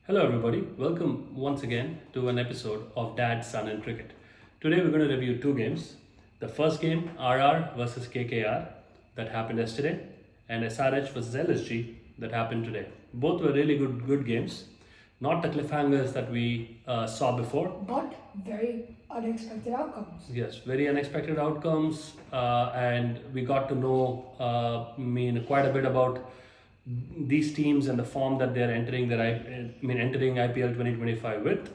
Hello, everybody. Welcome once again to an episode of Dad, Son, and Cricket. Today, we're going to review two games. The first game, RR versus KKR, that happened yesterday, and SRH versus LSG, that happened today. Both were really good games. Not the cliffhangers that we saw before. But very unexpected outcomes. Yes, very unexpected outcomes, and we got to know quite a bit about these teams and the form that they're entering. Entering IPL 2025 with.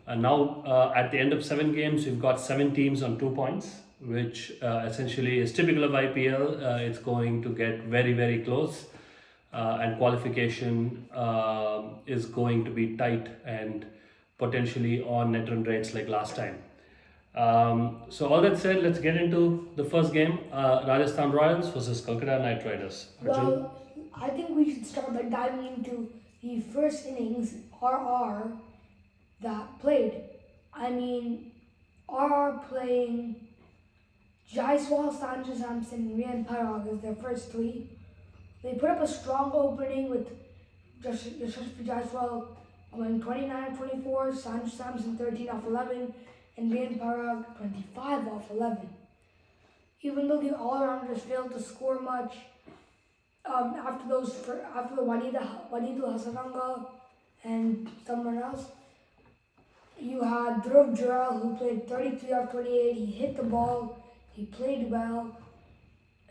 And now, at the end of 7 games, we've got 7 teams on 2 points, which essentially is typical of IPL. It's going to get very close, and qualification is going to be tight and potentially on net run rates like last time. So all that said, let's get into the first game: Rajasthan Royals versus Kolkata Knight Riders. Arjun? Well, I think we should start by diving into the first innings RR that played. RR playing Jaiswal, Sanju Samson, and Rian Parag as their first three. They put up a strong opening with Yashasvi Jaiswal going 29-24, Sanju Samson 13 off 11, and Rian Parag 25 off 11. Even though the all-rounders failed to score much, after the Wadidul Hasaranga and someone else, you had Dhruv Jurel, who played 33 off 28. He hit the ball, he played well.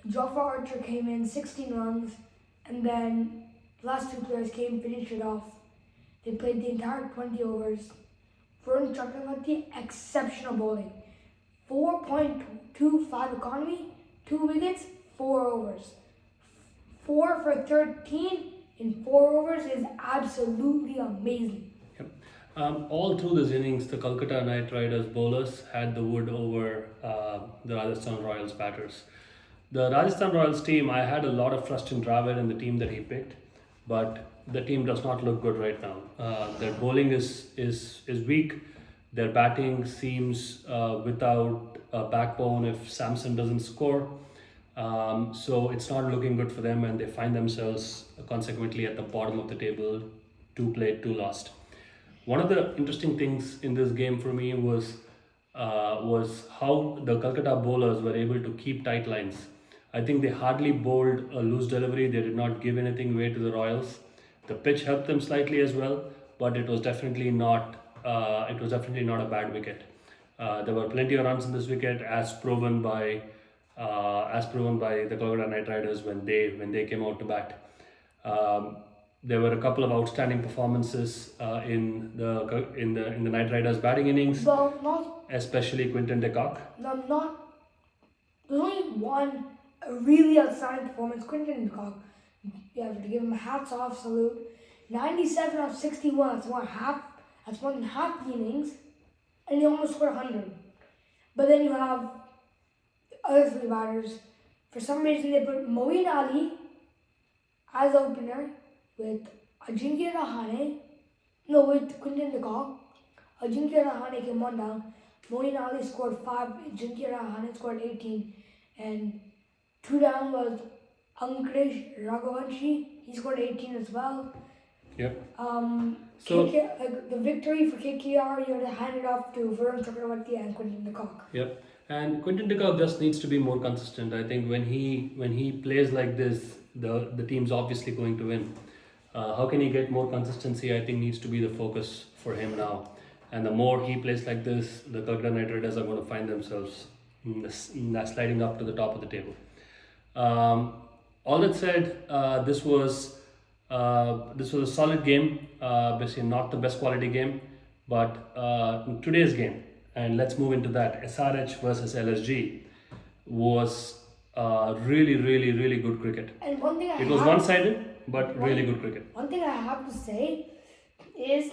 Jofra Archer came in 16 runs, and then the last two players came, finished it off. They played the entire 20 overs. Pooran Chakravarti, exceptional bowling. 4.25 economy, 2 wickets, 4 overs. 4 for 13 in 4 overs is absolutely amazing. Yep. All through this innings, the Kolkata Knight Riders bowlers had the wood over the Rajasthan Royals batters. The Rajasthan Royals team, I had a lot of trust in Dravid and the team that he picked, but the team does not look good right now. Their bowling is weak. Their batting seems without a backbone if Samson doesn't score. So it's not looking good for them, and they find themselves consequently at the bottom of the table, 2 played, 2 lost. One of the interesting things in this game for me was how the Kolkata bowlers were able to keep tight lines. I think they hardly bowled a loose delivery. They did not give anything away to the Royals. The pitch helped them slightly as well, but it was definitely not a bad wicket. There were plenty of runs in this wicket, as proven by the Kolkata Knight Riders when they came out to bat. There were a couple of outstanding performances in the Knight Riders batting innings, especially Quinton de Kock. There's only one really outstanding performance, Quinton de Kock. You have to give him a hats off salute. 97 off 61. That's more than half the innings, and he almost scored 100. But then you have other 3 batters. For some reason, they put Moeen Ali as opener with Ajinkya Rahane. No, with Quinton de Kock. Ajinkya Rahane came 1 down. Moeen Ali scored 5. Ajinkya Rahane scored 18. And 2 down was Ankuresh Raghavanshi. He scored 18 as well. Yep. The victory for KKR, you have to hand it off to Varun Chakravarti and Quinton de Kock. Yep. And Quinton de Kock just needs to be more consistent. I think when he plays like this, the team's obviously going to win. How can he get more consistency? I think needs to be the focus for him now. And the more he plays like this, the Kolkata Knight Riders are going to find themselves sliding up to the top of the table. All that said, this was a solid game. Basically, not the best quality game, but today's game, and let's move into that. SRH versus LSG was really good cricket. And one thing it was one-sided, but really good cricket. One thing I have to say is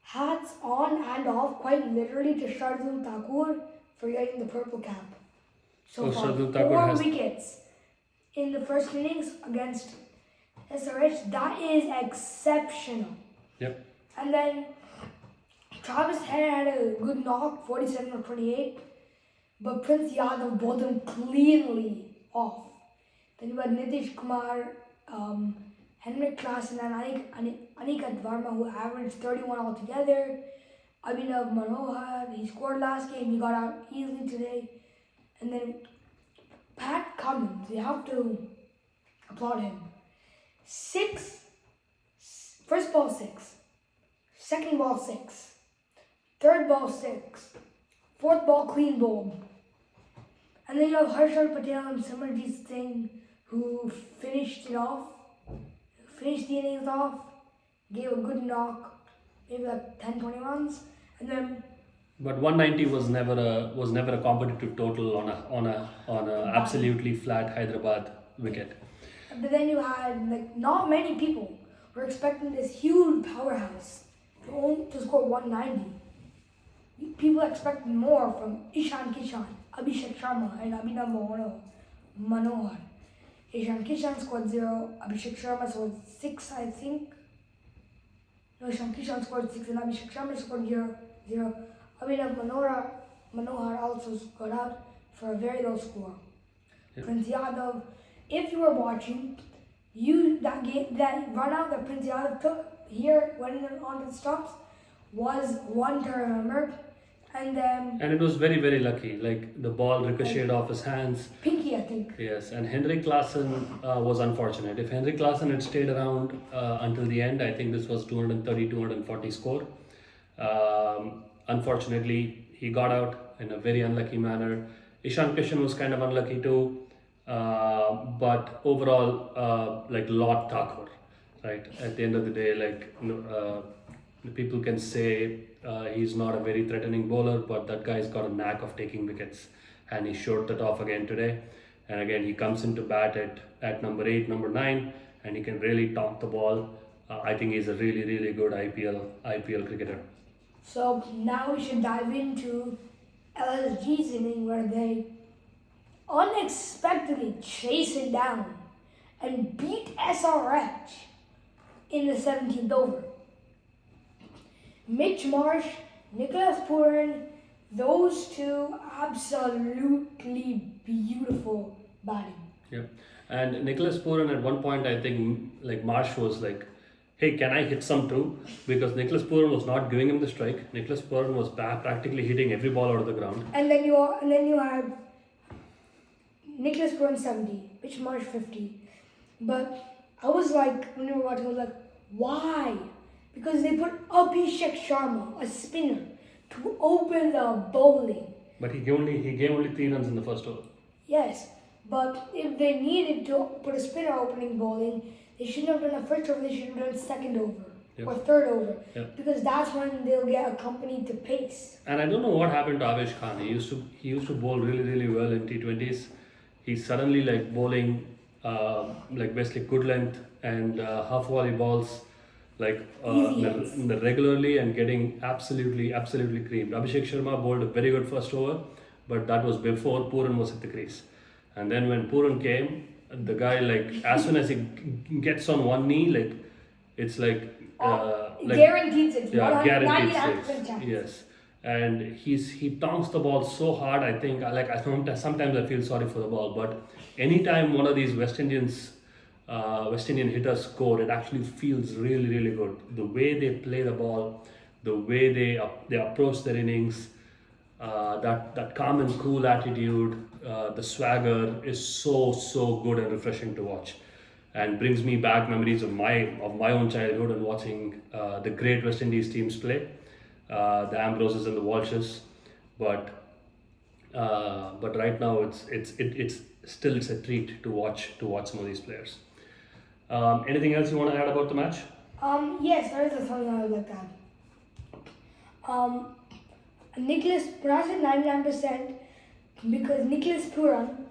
hats on and off, quite literally, to Shardul Thakur for getting the purple cap. So far, Shardul Thakur 4 wickets in the first innings against SRH. That is exceptional. Yep. And then Travis Head had a good knock, 47 or 28, but Prince Yadav bowled him cleanly off. Then you had Nitish Kumar Henrik Klaassen and Aniket Varma, who averaged 31 altogether. Abhinav Manohar, he scored last game, he got out easily today. And then Pat Cummins, you have to applaud him. First ball 6, second ball 6, third ball 6, fourth ball clean bowled. And then you have Harshal Patel and Simarjeet Singh, who finished the innings off, gave a good knock, maybe like 10-20 runs, and then. But 190 was never a competitive total on a absolutely flat Hyderabad wicket. But then you had like not many people were expecting this huge powerhouse to score 190. People expected more from Ishan Kishan, Abhishek Sharma, and Abhinav Manohar. Ishan Kishan scored 0, Abhishek Sharma scored 6, I think. No, Ishan Kishan scored 6 and Abhishek Sharma scored 0. Abhinav Manohar also got out for a very low score. Yep. Prince Yadav, if you were watching, that run out that Prince Yadav took here when on the stumps was one to remember. And it was very, very lucky. Like the ball ricocheted off his hands. Pinky, I think. Yes, and Henrik Klaassen was unfortunate. If Henrik Klaassen had stayed around until the end, I think this was 230-240 score. Unfortunately, he got out in a very unlucky manner. Ishan Kishan was kind of unlucky too. But overall, like Lord Thakur, right? At the end of the day, people can say he's not a very threatening bowler, but that guy's got a knack of taking wickets, and he showed that off again today. And again, he comes into bat at number 8, number 9, and he can really talk the ball. I think he's a really, really good IPL cricketer. So now we should dive into LSG's inning, where they unexpectedly chase it down and beat SRH in the 17th over. Mitch Marsh, Nicholas Pooran, those two absolutely beautiful batting. Yeah, and Nicholas Pooran at one point, I think, like Marsh was like, "Hey, can I hit some too?" Because Nicholas Pooran was not giving him the strike. Nicholas Pooran was practically hitting every ball out of the ground. And then you had Nicholas Pooran 70, Mitch Marsh 50. But I was like, when we were watching, I was like, why? Because they put Abhishek Sharma, a spinner, to open the bowling. But he gave only 3 runs in the first over. Yes, but if they needed to put a spinner opening bowling, they shouldn't have done a first over, they should have done second over. Yep. Or third over. Yep. Because that's when they'll get accompanied to pace. And I don't know what happened to Avesh Khan. He used to bowl really, really well in T20s. He's suddenly like bowling basically good length and half volley balls regularly and getting absolutely creamed. Abhishek Sharma bowled a very good first over, but that was before Pooran was at the crease. And then when Pooran came, the guy, like, as soon as he gets on one knee, it's guaranteed six. Yeah, guaranteed six. Yes. And he tonks the ball so hard. I think sometimes I feel sorry for the ball, but anytime one of these West Indian hitters score, it actually feels really, really good. The way they play the ball, the way they approach their innings, that calm and cool attitude, the swagger is so good and refreshing to watch, and brings me back memories of my own childhood and watching the great West Indies teams play. The Ambroses and the Walshes, but right now it's a treat to watch some of these players. Anything else you want to add about the match? Yes, there is something I would like to add. Nicholas Pooran at 99% because Nicholas Pooran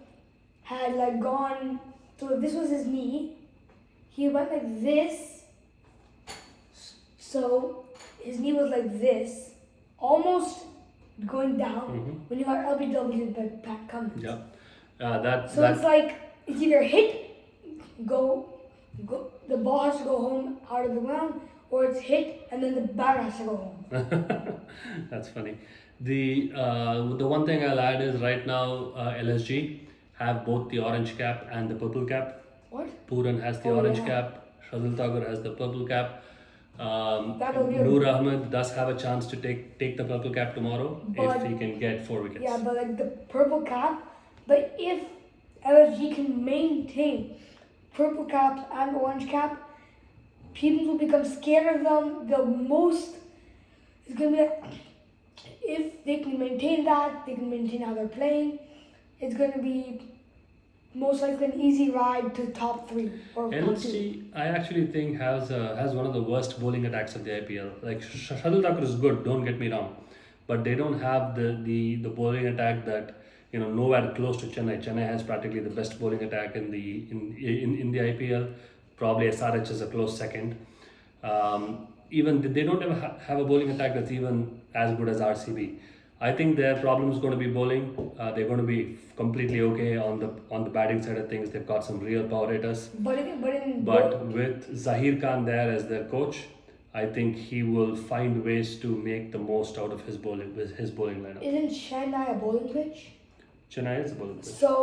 had gone. So if this was his knee, he went like this. So his knee was like this, almost going down when you got LBW by Pat Cummins. Yeah, it's like it's either hit, go, the ball has to go home out of the ground, or it's hit and then the batter has to go home. That's funny. The one thing I'll add is right now LSG have both the orange cap and the purple cap. What? Pooran has the orange cap. Shardul Thakur has the purple cap. That'll be a- Noor Ahmed does have a chance to take the purple cap tomorrow But- if he can get 4 wickets. Yeah, but like the purple cap, but if LSG can maintain purple cap and orange cap, people will become scared of them. The most is gonna be like, if they can maintain that, they can maintain how they're playing. It's gonna be most likely an easy ride to top 3 or top 2. LSG, I actually think has one of the worst bowling attacks of the IPL. Like Shardul Thakur is good, don't get me wrong, but they don't have the bowling attack that nowhere close to Chennai. Chennai has practically the best bowling attack in the IPL. Probably SRH is a close second. Even they don't ever have a bowling attack that's even as good as RCB. I think their problem is going to be bowling. They're going to be completely okay on the batting side of things. They've got some real power hitters. But with Zahir Khan there as their coach, I think he will find ways to make the most out of his bowling lineup. Isn't Chennai a bowling pitch? Chennai is a bowling pitch. So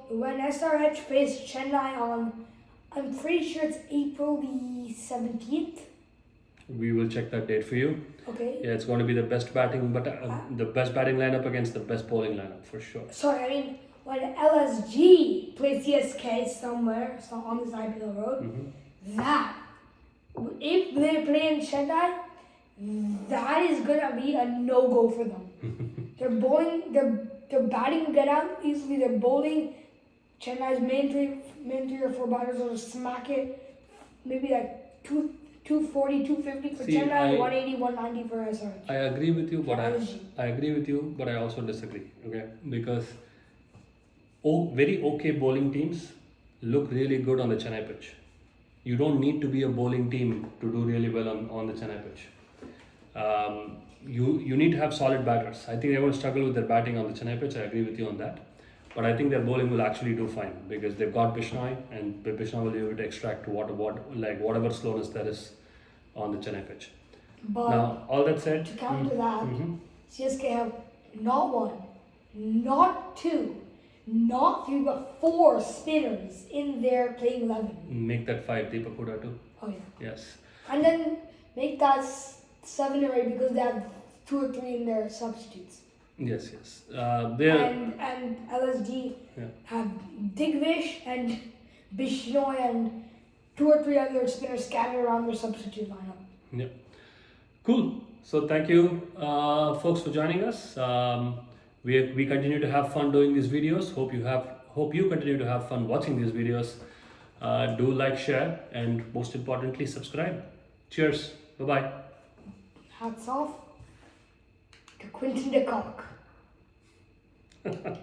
when SRH faced Chennai on, I'm pretty sure it's April the 17th. We will check that date for you. Okay. Yeah, it's going to be the best batting, but the best batting lineup against the best bowling lineup for sure. Sorry, I mean when LSG plays CSK somewhere on this IPL road, that if they play in Chennai, that is gonna be a no-go for them. Their bowling, their batting will get out easily. Their bowling, Chennai's main three or four batters will smack it. Maybe like 240, 250 for Chennai, 180, 190 for SRH. I agree with you, but LSG. I agree with you, but I also disagree. Okay, because very okay bowling teams look really good on the Chennai pitch. You don't need to be a bowling team to do really well on the Chennai pitch. You need to have solid batters. I think they're going to struggle with their batting on the Chennai pitch. I agree with you on that. But I think their bowling will actually do fine because they've got Bishnoi, and Bishnoi will be able to extract whatever slowness there is on the Chennai pitch. But now, all that said, to counter that, CSK have not one, not two, not three, but 4 spinners in their playing 11. make that 5 deKock too. Oh yeah. Yes. And then make that 7 or 8 because they have 2 or 3 in their substitutes. Yes. And LSG have Digvish and Bishnoi and 2 or 3 other spinners scattered around their substitute lineup. Yeah. Cool. So thank you, folks, for joining us. We continue to have fun doing these videos. Hope you continue to have fun watching these videos. Do like, share, and most importantly, subscribe. Cheers. Bye bye. Hats off to Quinton deKock.